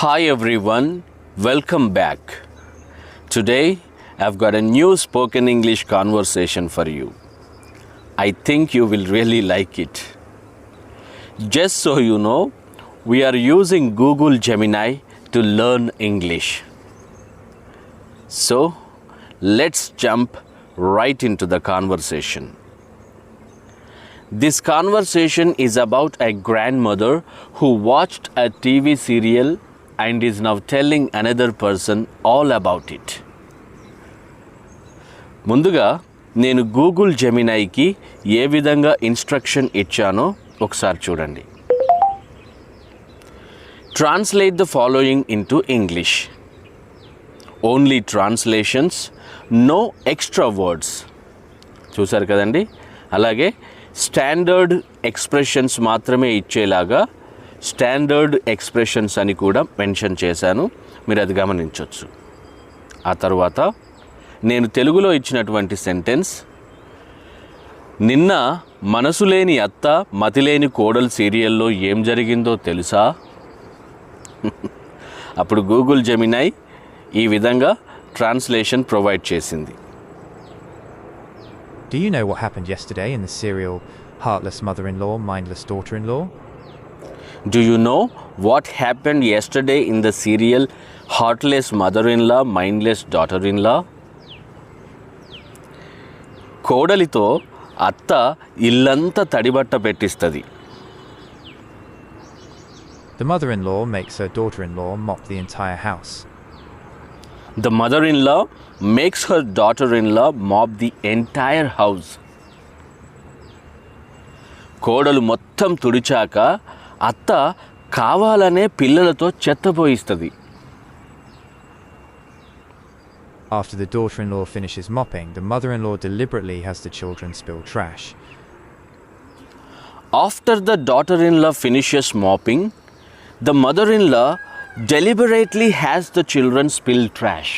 Hi everyone, welcome back. Today I've got a new spoken English conversation for you. I think you will really like it. Just so you know, we are using Google Gemini to learn English. So let's jump right into the conversation. This conversation is about a grandmother who watched a TV serial and is now telling another person all about it. ముందుగా నేను Google జెమినైకి ఏ విధంగా instruction ఇచ్చానో ఒకసారి చూడండి. Translate the following into English. Only translations, no extra words. చూసారు కదండి. అలాగే standard expressions మాత్రమే ఇచ్చేలాగా స్టాండర్డ్ ఎక్స్ప్రెషన్స్ అని కూడా మెన్షన్ చేశాను, మీరు అది గమనించవచ్చు. ఆ తర్వాత నేను తెలుగులో ఇచ్చినటువంటి సెంటెన్స్, నిన్న మనసులేని అత్త మతిలేని కోడలు సీరియల్లో ఏం జరిగిందో తెలుసా? అప్పుడు గూగుల్ జెమినై ఈ విధంగా ట్రాన్స్లేషన్ ప్రొవైడ్ చేసింది. Do you know what happened yesterday in the serial Heartless Mother-in-Law, Mindless Daughter-in-Law? Do you know what happened yesterday in the serial Heartless Mother-in-Law, Mindless Daughter-in-Law? కోడలితో అత్త ఇల్లంతా తడిబట్ట పెట్టిస్తుంది. The mother-in-law makes her daughter-in-law mop the entire house. The mother-in-law makes her daughter-in-law mop the entire house. కోడలు మొత్తం తుడిచాక అత్త కావాలనే పిల్లలతో చెత్త పోయిస్తుంది. After the daughter-in-law finishes mopping, the mother-in-law deliberately has the children spill trash. After the daughter-in-law finishes mopping, the mother-in-law deliberately has the children spill trash.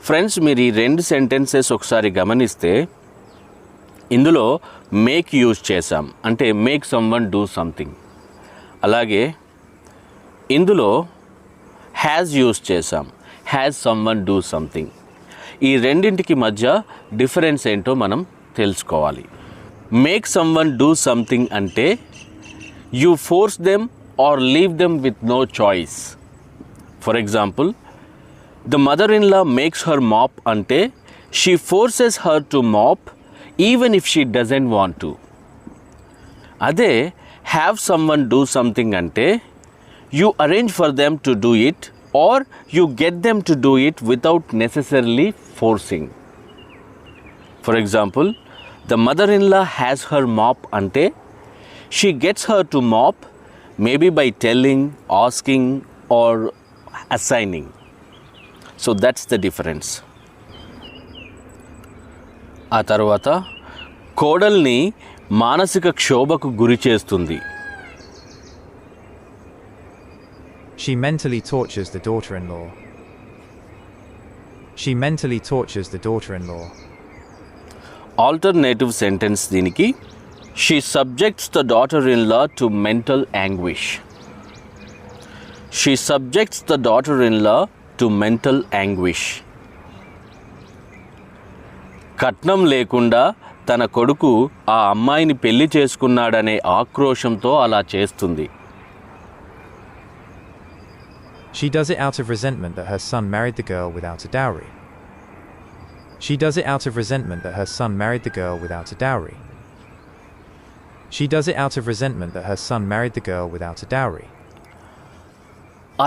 Friends, మీరు ఈ రెండు sentences ఒకసారి గమనిస్తే ఇందులో మేక్ యూజ్ చేసాం, అంటే మేక్ సమ్వన్ డూ సంథింగ్. అలాగే ఇందులో హ్యాజ్ యూజ్ చేసాం, హ్యాజ్ సమ్వన్ డూ సంథింగ్. ఈ రెండింటికి మధ్య డిఫరెన్స్ ఏంటో మనం తెలుసుకోవాలి. మేక్ సమ్వన్ డూ సంథింగ్ అంటే you force them or leave them with no choice. For example, the mother-in-law makes her mop అంటే she forces her to mop even if she doesn't want to. అదే have someone do something అంటే you arrange for them to do it or you get them to do it without necessarily forcing. For example, the mother-in-law has her mop అంటే she gets her to mop maybe by telling, asking or assigning. So that's the difference. ఆ తర్వాత కోడల్ని మానసిక క్షోభకు గురి చేస్తుంది. She mentally tortures the daughter-in-law. She mentally tortures the daughter-in-law. Alternative sentence దీనికి, she subjects the daughter-in-law to mental anguish. She subjects the daughter-in-law to mental anguish. కట్నం లేకుండా తన కొడుకు ఆ అమ్మాయిని పెళ్లి చేసుకున్నాడనే ఆక్రోశంతో అలా చేస్తుంది. She does it out of resentment that her son married the girl without a dowry. She does it out of resentment that her son married the girl without a dowry. She does it out of resentment that her son married the girl without a dowry.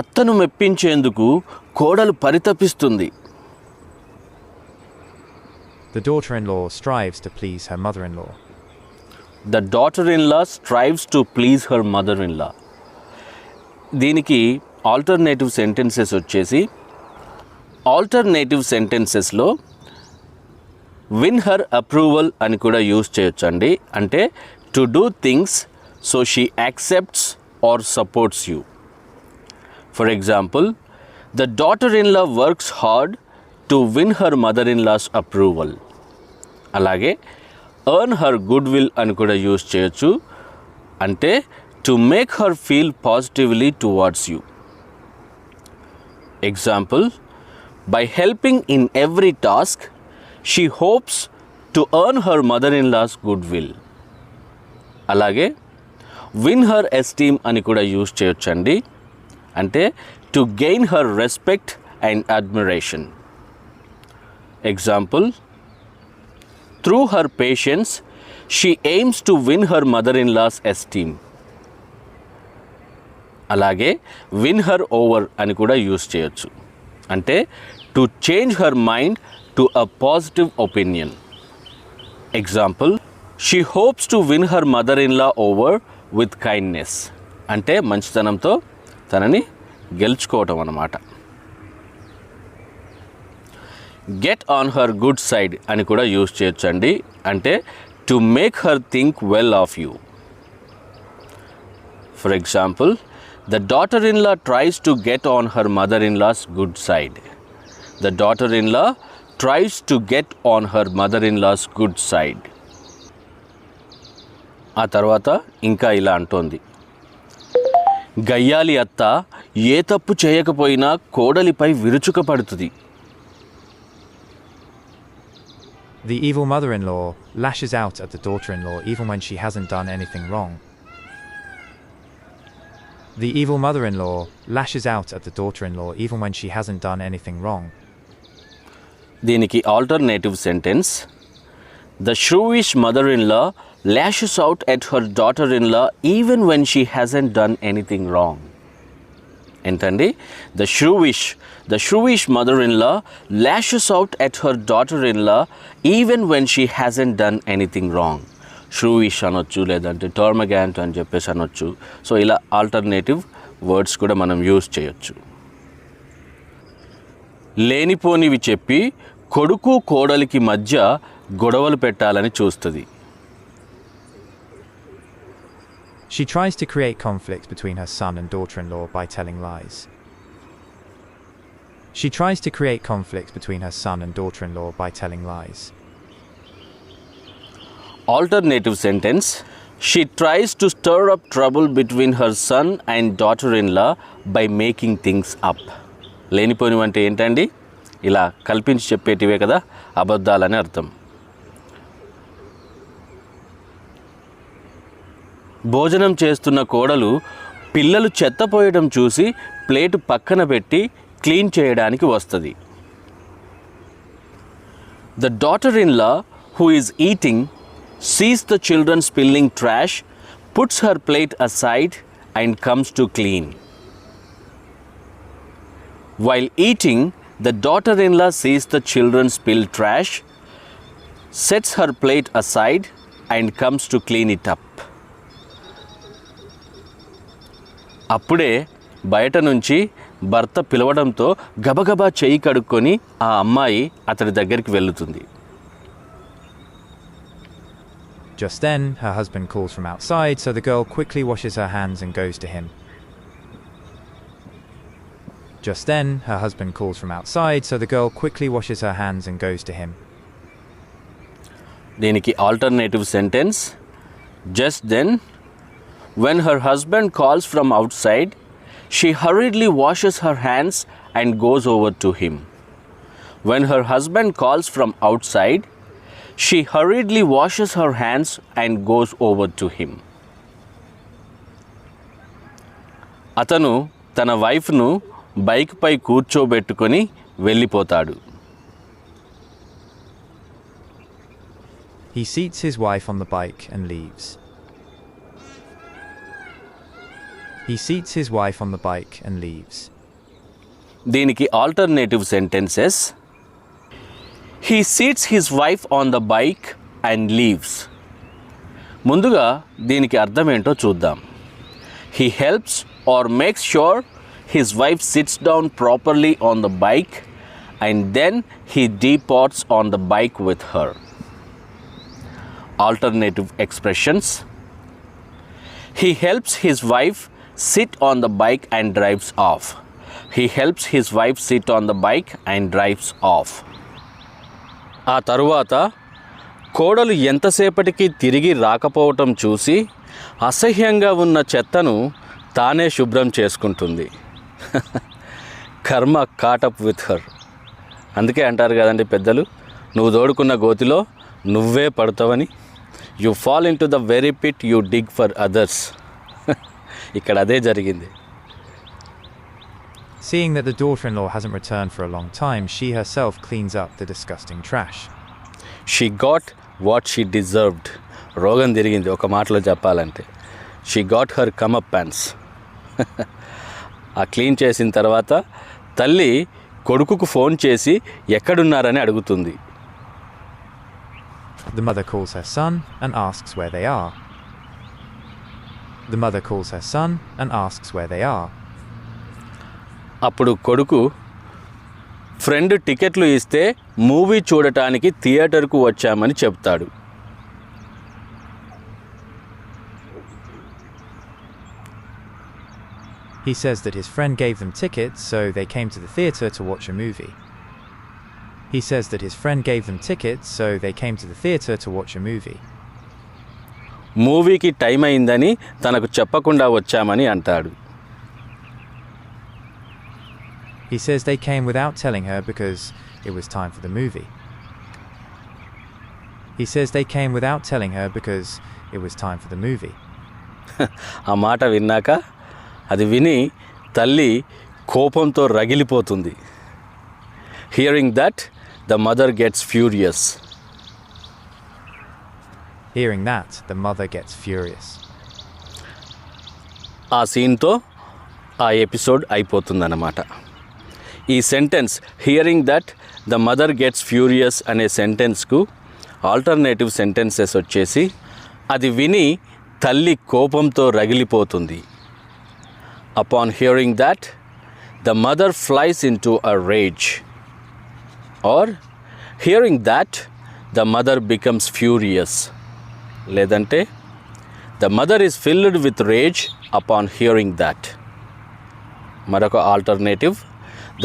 అత్తను మెప్పించేందుకు కోడలు పరితపిస్తుంది. The daughter-in-law strives to please her mother-in-law. The daughter-in-law strives to please her mother-in-law. దీనికి alternative sentences వచ్చేసి, alternative సెంటెన్సెస్లో win her approval అని కూడా use చేయొచ్చండి. అంటే to do things so she accepts or supports you. For example, the daughter-in-law works hard to win her mother-in-law's approval. అలాగే earn her goodwill అని కూడా use చేయొచ్చు. అంటే to make her feel positively towards you. Example, by helping in every task, she hopes to earn her mother-in-law's goodwill. అలాగే win her esteem అని కూడా use చేయొచ్చండి. అంటే to gain her respect and admiration. Example, through her patience, she aims to win her mother-in-law's esteem. అలాగే win her over అని కూడా use చేయొచ్చు. అంటే to change her mind to a positive opinion. Example, she hopes to win her mother in law over with kindness. అంటే మంచితనంతో తనని గెలుచుకోవటం అన్నమాట. Get on her good side అని కూడా యూజ్ చేయొచ్చండి. అంటే to make her think well of you. For example, the daughter-in-law tries to get on her mother-in-law's good side. The daughter-in-law tries to get on her mother-in-law's good side. ఆ తర్వాత ఇంకా ఇలా అంటోంది, గయ్యాలి అత్త ఏ తప్పు చేయకపోయినా కోడలిపై విరుచుకపడుతుంది. The evil mother-in-law lashes out at the daughter-in-law even when she hasn't done anything wrong. The evil mother-in-law lashes out at the daughter-in-law even when she hasn't done anything wrong. దీనికి alternative sentence, the shrewish mother-in-law lashes out at her daughter-in-law even when she hasn't done anything wrong. ఏంటండి? The shrewish mother-in-law lashes out at her daughter-in-law even when she hasn't done anything wrong. షూవిష్ అనొచ్చు, లేదంటే టర్మగాంట్ అని చెప్పేసి అనొచ్చు. So ఇలా alternative words కూడా మనం use చేయొచ్చు. లేనిపోనివి చెప్పి కొడుకు కోడలికి మధ్య గొడవలు పెట్టాలని చూస్తుంది. She tries to create conflict between her son and daughter-in-law by telling lies. She tries to create conflict between her son and daughter-in-law by telling lies. Alternative sentence, she tries to stir up trouble between her son and daughter-in-law by making things up. లేనిపోనివి అంటే ఏంటండి? ఇలా కల్పించి చెప్పేటివే కదా అబద్ధాలని అర్థం. భోజనం చేస్తున్న కోడలు పిల్లలు చెత్త పోయడం చూసి ప్లేటు పక్కన పెట్టి క్లీన్ చేయడానికి వస్తుంది. The daughter-in-law who is eating sees the children spilling trash, puts her plate aside and comes to clean. While eating, the daughter-in-law sees the children spill trash, sets her plate aside and comes to clean it up. అప్పుడే బయట నుంచి భర్త పిలవడంతో గబగబా చేయి కడుక్కొని ఆ అమ్మాయి అతడి దగ్గరికి వెళ్తుంది. Just then, her husband calls from outside, so the girl quickly washes her hands and goes to him. Just then, her husband calls from outside, so the girl quickly washes her hands and goes to him. దీనికి alternative sentence, just then, when her husband calls from outside, she hurriedly washes her hands and goes over to him. When her husband calls from outside, she hurriedly washes her hands and goes over to him. అతను తన వైఫ్ను బైక్పై కూర్చోబెట్టుకొని వెళ్ళిపోతాడు. He seats his wife on the bike and leaves. He seats his wife on the bike and leaves. దీనికి alternative sentences, he seats his wife on the bike and leaves. ముందుగా దీనికి అర్థం ఏంటో చూద్దాం. He helps or makes sure his wife sits down properly on the bike and then he departs on the bike with her. Alternative expressions, he helps his wife sit on the bike and drives off. He helps his wife sit on the bike and drives off. ఆ తరువాత కోడలు ఎంతసేపటికి తిరిగి రాకపోవటం చూసి అసహ్యంగా ఉన్న చెత్తను తానే శుభ్రం చేసుకుంటుంది. కర్మ కాటప్ విత్ హర్. అందుకే అంటారు కదండి పెద్దలు, నువ్వు తోడుకున్న గోతిలో నువ్వే పడతావని. You fall into the very pit you dig for others. ఇక్కడ అదే జరిగింది. Seeing that the daughter-in-law hasn't returned for a long time, she herself cleans up the disgusting trash. She got what she deserved. రోగం తిరిగింది ఒక మాటలో చెప్పాలంటే. She got her comeuppance. ఆ clean చేసిన తర్వాత తల్లి కొడుకుకు ఫోన్ చేసి ఎక్కడున్నారని అడుగుతుంది. The mother calls her son and asks where they are. The mother calls her son and asks where they are. అప్పుడు కొడుకు ఫ్రెండ్ టికెట్లు ఇస్తే మూవీ చూడటానికి థియేటర్కు వచ్చామని చెప్తాడు. He says that his friend gave them tickets, so they came to the theatre to watch a movie. He says that his friend gave them tickets, so they came to the theatre to watch a movie. మూవీకి time అయిందని తనకు చెప్పకుండా వచ్చామని అంటాడు. He says they came without telling her because it was time for the movie. He says they came without telling her because it was time for the movie. ఆ మాట విన్నాక అది విని తల్లి కోపంతో రగిలిపోతుంది. Hearing that the mother gets furious. Hearing that, the mother gets furious. ఆ సీన్తో ఆ ఎపిసోడ్ అయిపోతుందన్నమాట. ఈ sentence hearing that the mother gets furious అనే సెంటెన్స్కు ఆల్టర్నేటివ్ సెంటెన్సెస్ వచ్చేసి అది విని తల్లి కోపంతో రగిలిపోతుంది. Upon hearing that the mother flies into a rage. Or hearing that the mother becomes furious. లేదంటే the mother is filled with rage upon hearing that. మరొక alternative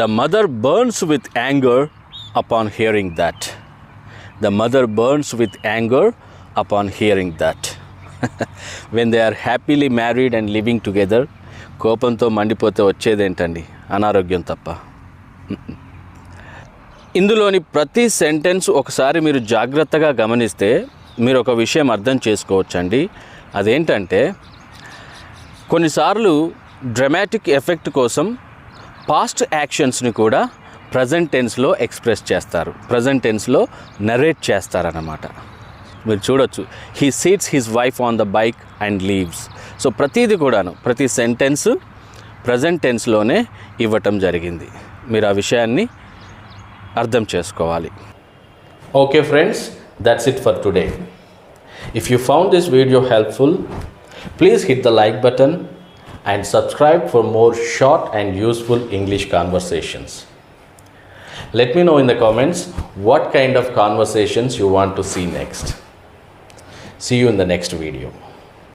the mother burns with anger upon hearing that. The mother burns with anger upon hearing that. When they are happily married and living together, కోపంతో మండిపోతే వచ్చేదేంటండి? అనారోగ్యం తప్ప. ఇందులోని ప్రతి sentence ఒకసారి మీరు జాగ్రత్తగా గమనిస్తే మీరు ఒక విషయం అర్థం చేసుకోవచ్చండి. అదేంటంటే కొన్నిసార్లు డ్రామాటిక్ ఎఫెక్ట్ కోసం పాస్ట్ యాక్షన్స్ని కూడా ప్రజెంట్ టెన్స్లో ఎక్స్ప్రెస్ చేస్తారు, ప్రజెంట్ టెన్స్లో నరేట్ చేస్తారన్నమాట. మీరు చూడొచ్చు, he seats his wife on the bike and leaves. So ప్రతిదీ కూడాను, ప్రతి సెంటెన్స్ ప్రజెంట్ టెన్స్లోనే ఇవ్వటం జరిగింది. మీరు ఆ విషయాన్ని అర్థం చేసుకోవాలి. Okay friends, that's it for today. If you found this video helpful, please hit the like button and subscribe for more short and useful English conversations. Let me know in the comments what kind of conversations you want to see next. See you in the next video.